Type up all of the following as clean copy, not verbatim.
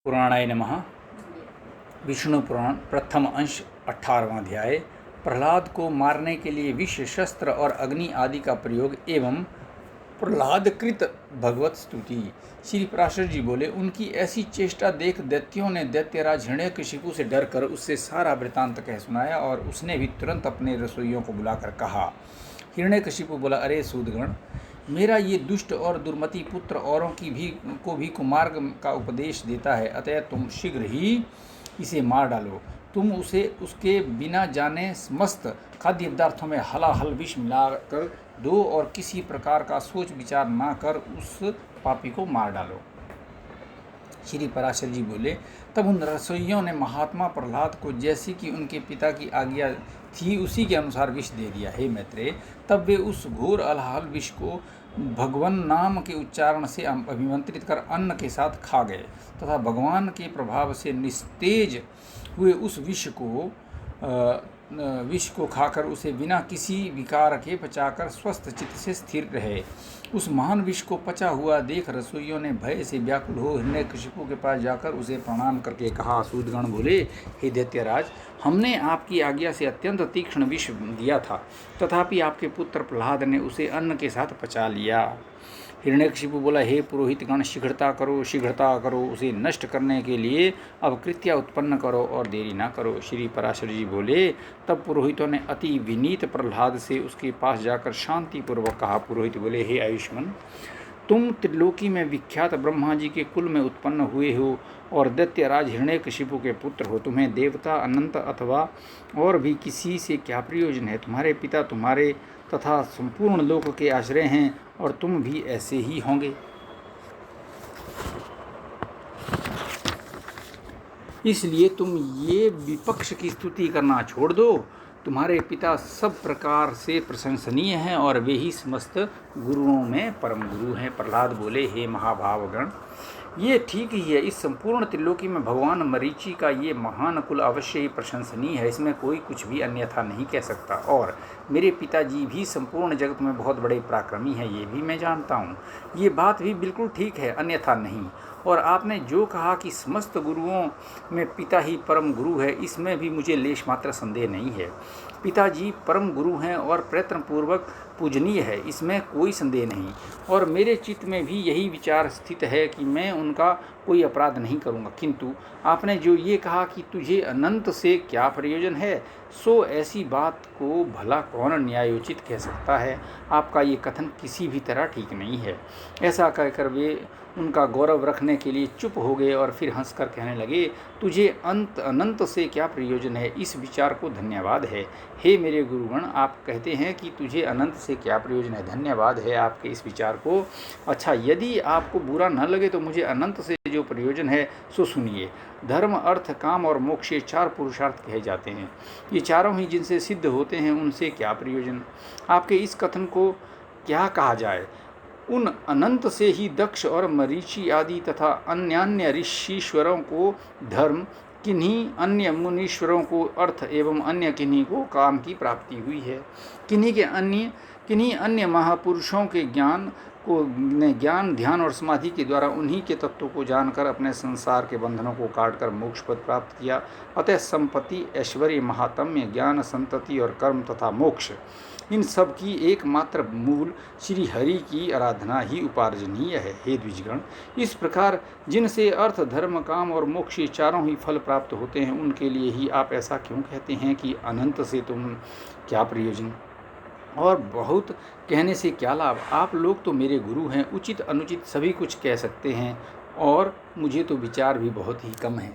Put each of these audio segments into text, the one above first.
पुराणाय नमः। विष्णु पुराण प्रथम अंश 18वां अध्याय। प्रहलाद को मारने के लिए विष, शस्त्र और अग्नि आदि का प्रयोग एवं प्रहलादकृत भगवत स्तुति। श्री पराशर जी बोले, उनकी ऐसी चेष्टा देख दैत्यों ने दैत्यराज हिरण्यकशिपु से डरकर उससे सारा वृतांत कह सुनाया और उसने भी तुरंत अपने रसोइयों को बुलाकर कहा। हिरण्यकशिपु बोला, अरे सूदगण, मेरा ये दुष्ट और दुर्मति पुत्र औरों को भी कुमार्ग का उपदेश देता है, अतः तुम शीघ्र ही इसे मार डालो। तुम उसे उसके बिना जाने समस्त खाद्य पदार्थों में हलाहल विष मिलाकर दो और किसी प्रकार का सोच विचार ना कर उस पापी को मार डालो। श्री पराशर जी बोले, तब उन रसोइयों ने महात्मा प्रहलाद को जैसी कि उनके पिता की आज्ञा थी उसी के अनुसार विष दे दिया। हे मैत्रेय, तब वे उस घोर अलहल विष को भगवान नाम के उच्चारण से अभिमंत्रित कर अन्न के साथ खा गए तथा भगवान के प्रभाव से निस्तेज हुए उस विष को खाकर उसे बिना किसी विकार के पचाकर स्वस्थ चित्त से स्थिर रहे। उस महान विष को पचा हुआ देख रसोइयों ने भय से व्याकुल हो हिरण्यकशिपु के पास जाकर उसे प्रणाम करके कहा। सूदगण बोले, हे दैत्यराज, हमने आपकी आज्ञा से अत्यंत तीक्ष्ण विष दिया था, तथापि आपके पुत्र प्रहलाद ने उसे अन्न के साथ पचा लिया। हिरण्यकशिपु बोला, हे पुरोहितगण, शीघ्रता करो, उसे नष्ट करने के लिए अब कृत्या उत्पन्न करो और देरी ना करो। श्री पराशर जी बोले, तब पुरोहितों ने अति विनीत प्रहलाद से उसके पास जाकर शांतिपूर्वक कहा। पुरोहित बोले, हे आयुष्मान, तुम त्रिलोकी में विख्यात ब्रह्मा जी के कुल में उत्पन्न हुए हो और दैत्यराज हिरण्यकशिपु के पुत्र हो। तुम्हें देवता, अनंत अथवा और भी किसी से क्या प्रयोजन है? तुम्हारे पिता तुम्हारे तथा संपूर्ण लोक के आश्रय हैं और तुम भी ऐसे ही होंगे। इसलिए तुम ये विपक्ष की स्तुति करना छोड़ दो। तुम्हारे पिता सब प्रकार से प्रशंसनीय हैं और वे ही समस्त गुरुओं में परम गुरु हैं। प्रहलाद बोले, हे महाभावगण, ये ठीक ही है। इस संपूर्ण त्रिलोकी में भगवान मरीचि का ये महान कुल अवश्य ही प्रशंसनीय है, इसमें कोई कुछ भी अन्यथा नहीं कह सकता। और मेरे पिताजी भी संपूर्ण जगत में बहुत बड़े पराक्रमी हैं, ये भी मैं जानता हूँ। ये बात भी बिल्कुल ठीक है, अन्यथा नहीं। और आपने जो कहा कि समस्त गुरुओं में पिता ही परम गुरु है, इसमें भी मुझे लेश मात्र संदेह नहीं है। पिताजी परम गुरु हैं और प्रयत्नपूर्वक पूजनीय है, इसमें कोई संदेह नहीं। और मेरे चित्त में भी यही विचार स्थित है कि मैं उनका कोई अपराध नहीं करूँगा। किंतु आपने जो ये कहा कि तुझे अनंत से क्या प्रयोजन है, सो ऐसी बात को भला कौन न्यायोचित कह सकता है? आपका ये कथन किसी भी तरह ठीक नहीं है। ऐसा कहकर वे उनका गौरव रखने के लिए चुप हो गए और फिर हंसकर कहने लगे, तुझे अनंत से क्या प्रयोजन है? इस विचार को धन्यवाद है। हे मेरे गुरुगण, आप कहते हैं कि तुझे अनंत से क्या प्रयोजन है। धन्यवाद है आपके इस विचार को। अच्छा, यदि आपको बुरा न लगे तो मुझे अनंत से जो प्रयोजन है सो सुनिए। धर्म, अर्थ, काम और मोक्ष, ये चार पुरुषार्थ कहे जाते हैं। ये चारों ही जिनसे सिद्ध होते हैं, उनसे क्या प्रयोजन? आपके इस कथन को क्या कहा जाए? उन अनंत से ही दक्ष और मरीचि आदि तथा अन्य ऋषीश्वरों को धर्म, किन्हीं अन्य मुनीश्वरों को अर्थ एवं अन्य किन्हीं को काम की प्राप्ति हुई है। किन्हीं अन्य महापुरुषों के ज्ञान, ध्यान और समाधि के द्वारा उन्हीं के तत्वों को जानकर अपने संसार के बंधनों को काटकर मोक्ष पद प्राप्त किया। अतः संपत्ति, ऐश्वर्य, महात्म्य, ज्ञान, संतति और कर्म तथा मोक्ष, इन सब की एकमात्र मूल श्री हरि की आराधना ही उपार्जनीय है। हे द्विजगण, इस प्रकार जिनसे अर्थ, धर्म, काम और मोक्ष चारों ही फल प्राप्त होते हैं, उनके लिए ही आप ऐसा क्यों कहते हैं कि अनंत से तुम क्या प्रयोजन और बहुत कहने से क्या लाभ? आप लोग तो मेरे गुरु हैं, उचित अनुचित सभी कुछ कह सकते हैं और मुझे तो विचार भी बहुत ही कम है।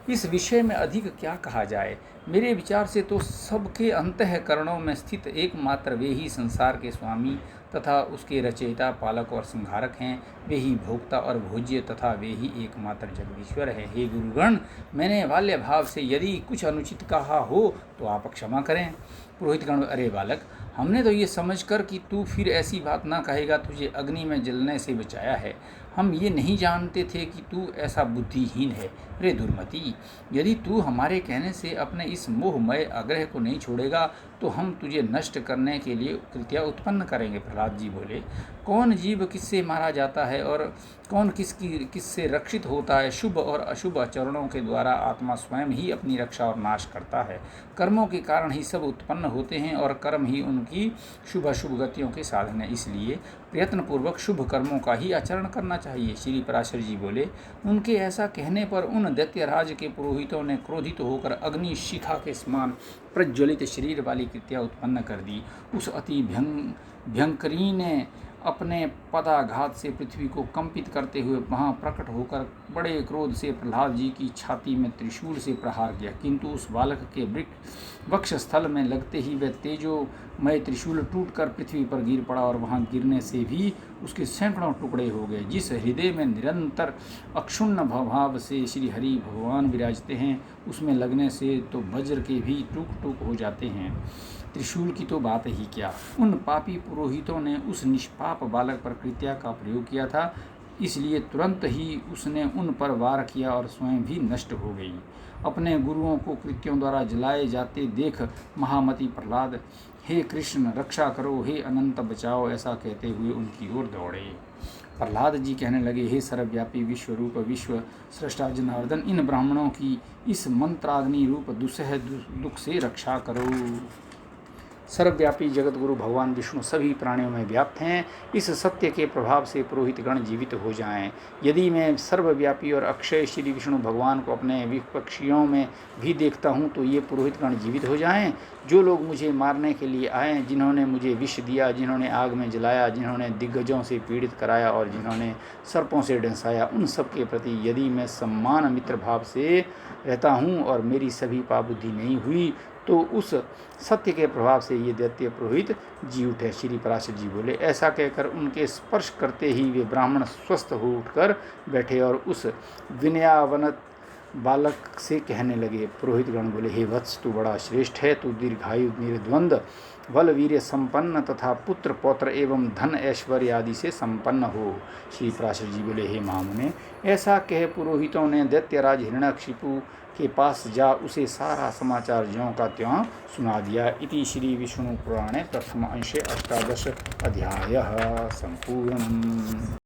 इस विषय में अधिक क्या कहा जाए? मेरे विचार से तो सबके अंतःकरणों में स्थित एकमात्र वे ही संसार के स्वामी तथा उसके रचयिता, पालक और संहारक हैं। वे ही भोक्ता और भोज्य तथा वे ही एकमात्र जगदीश्वर है। हे गुरुगण, मैंने बाल्य भाव से यदि कुछ अनुचित कहा हो तो आप क्षमा करें। पुरोहितगण, अरे बालक, हमने तो ये समझकर कि तू फिर ऐसी बात ना कहेगा तुझे अग्नि में जलने से बचाया है। हम ये नहीं जानते थे कि तू ऐसा बुद्धिहीन है। रे दुर्मति, यदि तू हमारे कहने से अपने इस मोहमय आग्रह को नहीं छोड़ेगा तो हम तुझे नष्ट करने के लिए कृत्या उत्पन्न करेंगे। प्रहलाद जी बोले, कौन जीव किससे मारा जाता है और कौन किससे रक्षित होता है? शुभ और अशुभ आचरणों के द्वारा आत्मा स्वयं ही अपनी रक्षा और नाश करता है। कर्मों के कारण ही सब उत्पन्न होते हैं और कर्म ही उनकी शुभ अशुभ गतियों के साधन है। इसलिए प्रयत्नपूर्वक शुभ कर्मों का ही आचरण करना चाहिए। श्री पराशर जी बोले, उनके ऐसा कहने पर उन दैत्यराज के पुरोहितों ने क्रोधित होकर अग्नि शिखा के समान प्रज्वलित शरीर वाली कृत्या उत्पन्न कर दी। उस अति भयंकरी ने अपने पदाघात से पृथ्वी को कंपित करते हुए वहाँ प्रकट होकर बड़े क्रोध से प्रहलाद जी की छाती में त्रिशूल से प्रहार किया, किंतु उस बालक के वक्ष स्थल में लगते ही वह तेजोमय त्रिशूल टूटकर पृथ्वी पर गिर पड़ा और वहाँ गिरने से भी उसके सैकड़ों टुकड़े हो गए। जिस हृदय में निरंतर अक्षुण्ण भाव से श्री हरि भगवान विराजते हैं, उसमें लगने से तो वज्र के भी टूक टूक हो जाते हैं। त्रिशूल की तो बात ही क्या, उन पापी पुरोहितों ने उस निष्पाप बालक पर कृत्या का प्रयोग किया था, इसलिए तुरंत ही उसने उन पर वार किया और स्वयं भी नष्ट हो गई। अपने गुरुओं को कृत्यों द्वारा जलाए जाते देख महामति प्रहलाद, हे कृष्ण रक्षा करो, हे अनंत बचाओ, ऐसा कहते हुए उनकी ओर दौड़े। प्रहलाद जी कहने लगे, हे सर्वव्यापी विश्वरूप विश्व सृष्टा जनार्दन, इन ब्राह्मणों की इस मंत्राग्नि रूप दुस्सह दुख से रक्षा करो। सर्वव्यापी जगत गुरु भगवान विष्णु सभी प्राणियों में व्याप्त हैं। इस सत्य के प्रभाव से पुरोहित गण जीवित हो जाएं। यदि मैं सर्वव्यापी और अक्षय श्री विष्णु भगवान को अपने विपक्षियों में भी देखता हूँ तो ये पुरोहित गण जीवित हो जाएं। जो लोग मुझे मारने के लिए आए, जिन्होंने मुझे विष दिया, जिन्होंने आग में जलाया, जिन्होंने दिग्गजों से पीड़ित कराया और जिन्होंने सर्पों से डंसाया, उन सब के प्रति यदि मैं सम्मान मित्र भाव से रहता हूँ और मेरी सभी पापबुद्धि नहीं हुई तो उस सत्य के प्रभाव से ये दैत्य पुरोहित जी उठे। श्री पराशर जी बोले, ऐसा कहकर उनके स्पर्श करते ही वे ब्राह्मण स्वस्थ हो उठकर बैठे और उस विनयावनत बालक से कहने लगे। पुरोहित गण बोले, हे वत्स, तू बड़ा श्रेष्ठ है, तू दीर्घायु निर्द्वंद बल वीर्य संपन्न तथा पुत्र पौत्र एवं धन ऐश्वर्य आदि से संपन्न हो। श्री पराशर जी बोले, हे महामुने, ऐसा कह पुरोहितों ने दैत्यराज हिरण्यकशिपु के पास जा उसे सारा समाचार ज्यों का त्यों सुना दिया। इति श्री विष्णु पुराणे प्रथम अंशे 18 अध्यायः संपूर्णम्।